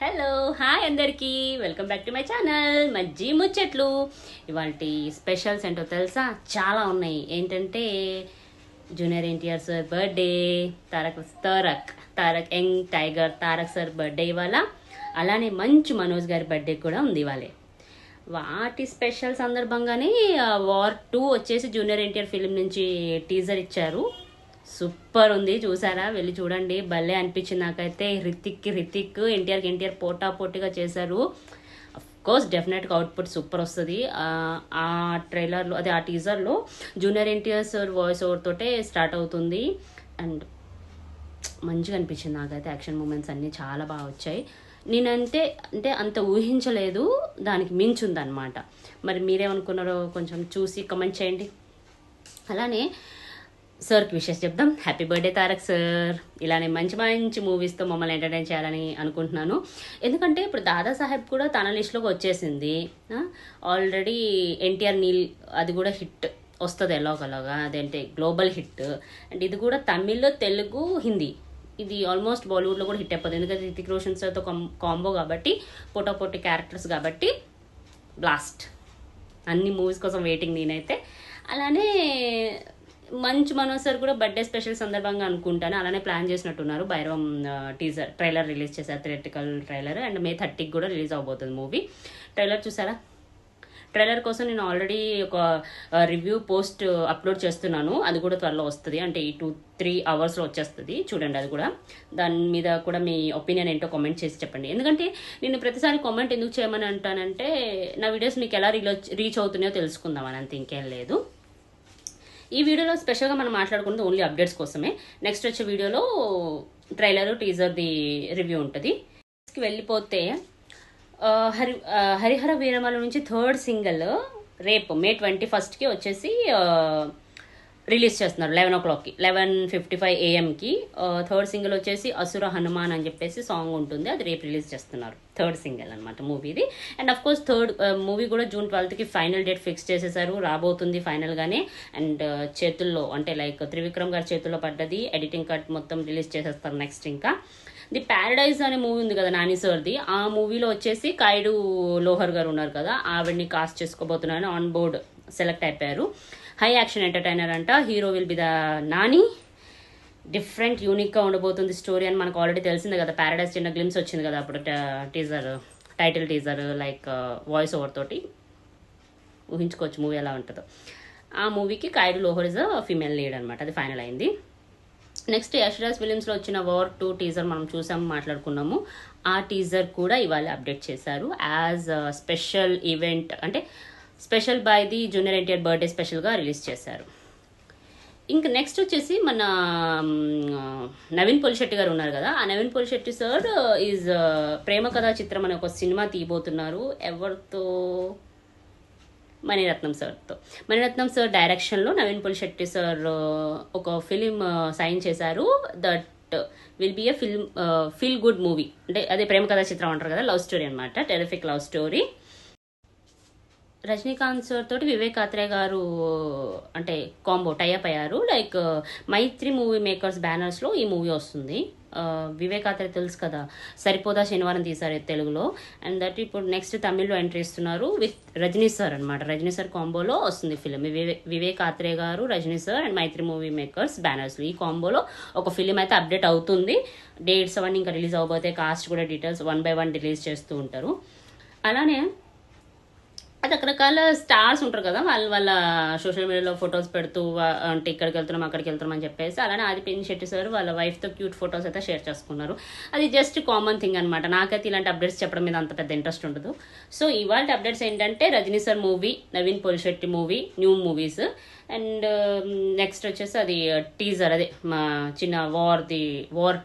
Hello hi అందరికీ welcome back to my channel Majji Muchatlu. ఇవాళ specials ఏంటో తెలుసా, చాలా ఉన్నాయి. ఏంటంటే junior NTR sir birthday, Tarak young tiger Tarak sir birthday ఇవాళ. అలానే మంచు మనోజ్ గారి బర్త్డే కూడా ఉంది ఇవాళే. వాటి స్పెషల్ సందర్భంగానే వార్ 2 వచ్చేసి జూనియర్ ఎన్టీఆర్ ఫిలిం నుంచి టీజర్ ఇచ్చారు. సూపర్ ఉంది, చూసారా? వెళ్ళి చూడండి, భలే అనిపించింది నాకైతే. రితిక్ ఎన్టీఆర్ పోటాపోటీగా చేశారు. కోర్స్ డెఫినెట్గా అవుట్పుట్ సూపర్ వస్తుంది. ఆ ట్రైలర్లో ఆ టీజర్లో junior NTR sir voice over తోటే స్టార్ట్ అవుతుంది. అండ్ మంచిగా అనిపించింది నాకైతే. యాక్షన్ మూమెంట్స్ అన్నీ చాలా బాగా వచ్చాయి. నేనంటే అంత ఊహించలేదు, దానికి మించుందనమాట. మరి మీరేమనుకున్నారో కొంచెం చూసి కమెంట్ చేయండి. అలానే సార్కి విషెస్ చెప్దాం. Happy birthday Tarak sir. ఇలానే మంచి మంచి మూవీస్తో మమ్మల్ని ఎంటర్టైన్ చేయాలని అనుకుంటున్నాను. ఎందుకంటే ఇప్పుడు దాదాసాహెబ్ కూడా తన లిస్టులోకి వచ్చేసింది. ఆల్రెడీ ఎన్టీఆర్ నీల్ అది కూడా హిట్ వస్తుంది ఎలాగోలాగా, అదేంటే గ్లోబల్ హిట్. అండ్ ఇది కూడా తమిళ్, తెలుగు, హిందీ, ఇది ఆల్మోస్ట్ బాలీవుడ్లో కూడా హిట్ అయిపోతుంది. ఎందుకంటే రితిక్ రోషన్ సార్తో కాంబో కాబట్టి, పోటాపోటీ క్యారెక్టర్స్ కాబట్టి బ్లాస్ట్. అన్ని మూవీస్ కోసం వెయిటింగ్ నేనైతే. అలానే మంచు మనోజ్ సార్ కూడా బర్త్డే స్పెషల్ సందర్భంగా అనుకుంటాను అలానే ప్లాన్ చేసినట్టున్నారు. భైరవం ట్రైలర్ రిలీజ్ చేశారు, థియేట్రికల్ ట్రైలర్. అండ్ May 30కి కూడా రిలీజ్ అవబోతుంది మూవీ. ట్రైలర్ చూసారా? ట్రైలర్ కోసం నేను ఆల్రెడీ ఒక రివ్యూ పోస్ట్ అప్లోడ్ చేస్తున్నాను. అది కూడా త్వరలో వస్తుంది, అంటే ఈ 2-3 అవర్స్లో వచ్చేస్తుంది. చూడండి, అది కూడా. దాని మీద కూడా మీ ఒపీనియన్ ఏంటో కామెంట్ చేసి చెప్పండి. ఎందుకంటే నేను ప్రతిసారి కామెంట్ ఎందుకు చేయమని అంటానంటే, నా వీడియోస్ మీకు ఎలా రీచ్ అవుతున్నాయో తెలుసుకుందామని, అంత ఇంకేం లేదు. ఈ వీడియోలో స్పెషల్గా మనం మాట్లాడుకున్నది ఓన్లీ అప్డేట్స్ కోసమే. నెక్స్ట్ వచ్చే వీడియోలో ట్రైలర్, టీజర్ది రివ్యూ ఉంటుంది. వెళ్ళిపోతే హరిహర వీరమల నుంచి 3rd సింగిల్ రేపు May 21కి వచ్చేసి రిలీజ్ చేస్తున్నారు 11 o'clockకి, 11:55 AM-కి. 3rd సింగిల్ వచ్చేసి అసుర హనుమాన్ అని చెప్పేసి సాంగ్ ఉంటుంది. అది రేపు రిలీజ్ చేస్తున్నారు. 3rd సింగిల్ అనమాట మూవీది. అండ్ అఫ్ కోర్స్ మూవీ కూడా June 12కి ఫైనల్ డేట్ ఫిక్స్ చేసేసారు. రాబోతుంది ఫైనల్గానే. అండ్ చేతుల్లో అంటే లైక్ త్రివిక్రమ్ గారి చేతుల్లో పడ్డది. ఎడిటింగ్ కట్ మొత్తం రిలీజ్ చేసేస్తారు నెక్స్ట్. ఇంకా ది ప్యారడైజ్ అనే మూవీ ఉంది కదా నాని సార్ది, ఆ మూవీలో వచ్చేసి కాయిడు లోహర్ గారు ఉన్నారు కదా, ఆవిడ్ని కాస్ట్ చేసుకోబోతున్నారని ఆన్ బోర్డ్ సెలెక్ట్ అయిపోయారు. హై యాక్షన్ ఎంటర్టైనర్ అంట. Hero will be the Nani. Different యూనిక్గా ఉండబోతుంది స్టోరీ అని మనకు ఆల్రెడీ తెలిసిందే కదా. ప్యారడైజ్ చిన్న గ్లిమ్స్ వచ్చింది కదా అప్పుడు, title teaser like voice over తోటి. ఊహించుకోవచ్చు మూవీ ఎలా ఉంటుందో. ఆ మూవీకి కాయిడు లోహర్ ఇస్ ఫీమేల్ లీడ్ అనమాట. అది ఫైనల్ అయింది. నెక్స్ట్ యశ్రాజ్ ఫిలిమ్స్లో వచ్చిన వార్ 2 టీజర్ మనం చూసాము, మాట్లాడుకున్నాము. ఆ టీజర్ కూడా ఇవాళ అప్డేట్ చేశారు యాజ్ స్పెషల్ ఈవెంట్, అంటే special by the junior NTR birthday స్పెషల్గా రిలీజ్ చేశారు. ఇంకా నెక్స్ట్ వచ్చేసి మన నవీన్ పొలిశెట్టి గారు ఉన్నారు కదా, ఆ నవీన్ పొలిశెట్టి సార్ ఈజ్ ప్రేమ కథా చిత్రం అనే ఒక సినిమా తీయబోతున్నారు. ఎవరితో? మణిరత్నం సార్ డైరెక్షన్లో నవీన్ పొలిశెట్టి సార్ ఒక ఫిలిం సైన్ చేశారు. That will be A feel good movie. అంటే అదే ప్రేమ కథా చిత్రం అంటారు కదా, లవ్ స్టోరీ అనమాట. Terrific love story. Rajinikanth sir తోటి వివేక్ ఆత్రేయ గారు అంటే కాంబో టైఅప్ అయ్యారు. లైక్ మైత్రి మూవీ మేకర్స్ బ్యానర్స్లో ఈ మూవీ వస్తుంది. వివేక్ ఆత్రేయ తెలుసు కదా, సరిపోదా శనివారం తీశారు తెలుగులో. అండ్ దట్ ఇప్పుడు నెక్స్ట్ తమిళ్లో ఎంట్రీ ఇస్తున్నారు విత్ రజనీ సార్ అనమాట. రజనీ సార్ కాంబోలో వస్తుంది film. Vivek Athreya garu, Rajini sir and Mythri movie makers బ్యానర్స్లో ఈ కాంబోలో ఒక ఫిలిం అయితే అప్డేట్ అవుతుంది. డేట్స్ అవన్నీ ఇంకా రిలీజ్ అవబోతే, కాస్ట్ కూడా డీటెయిల్స్ 1 by 1 రిలీజ్ చేస్తూ ఉంటారు. అలానే రకరకాల స్టార్స్ ఉంటారు కదా, వాళ్ళ సోషల్ మీడియాలో ఫొటోస్ పెడుతూ అంటే ఇక్కడికి వెళ్తున్నాం అక్కడికి వెళ్తున్నాం అని చెప్పేసి. అలానే ఆదిపిన్ శెట్టి సార్ వాళ్ళ వైఫ్తో క్యూట్ ఫొటోస్ అయితే షేర్ చేసుకున్నారు. అది జస్ట్ కామన్ థింగ్ అనమాట. నాకైతే ఇలాంటి అప్డేట్స్ చెప్పడం మీద అంత పెద్ద ఇంట్రెస్ట్ ఉండదు. సో ఇవాళ అప్డేట్స్ ఏంటంటే Rajini sir movie, Naveen Polishetty movie, new movies. And next వచ్చేసి అది టీజర్, అదే మా చిన్న వార్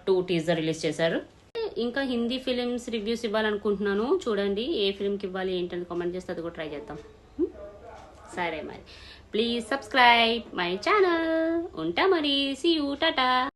2 టీజర్ రిలీజ్ చేశారు. ఇంకా హిందీ ఫిలిమ్స్ రివ్యూస్ ఇవ్వాలనుకుంటున్నాను. చూడండి ఏ ఫిల్మ్కి ఇవ్వాలి ఏంటని కామెంట్ చేస్తే అది కూడా ట్రై చేద్దాం. సరే మరి, ప్లీజ్ సబ్స్క్రైబ్ మై ఛానల్. ఉంటా మరి, సీ యూ, టాటా.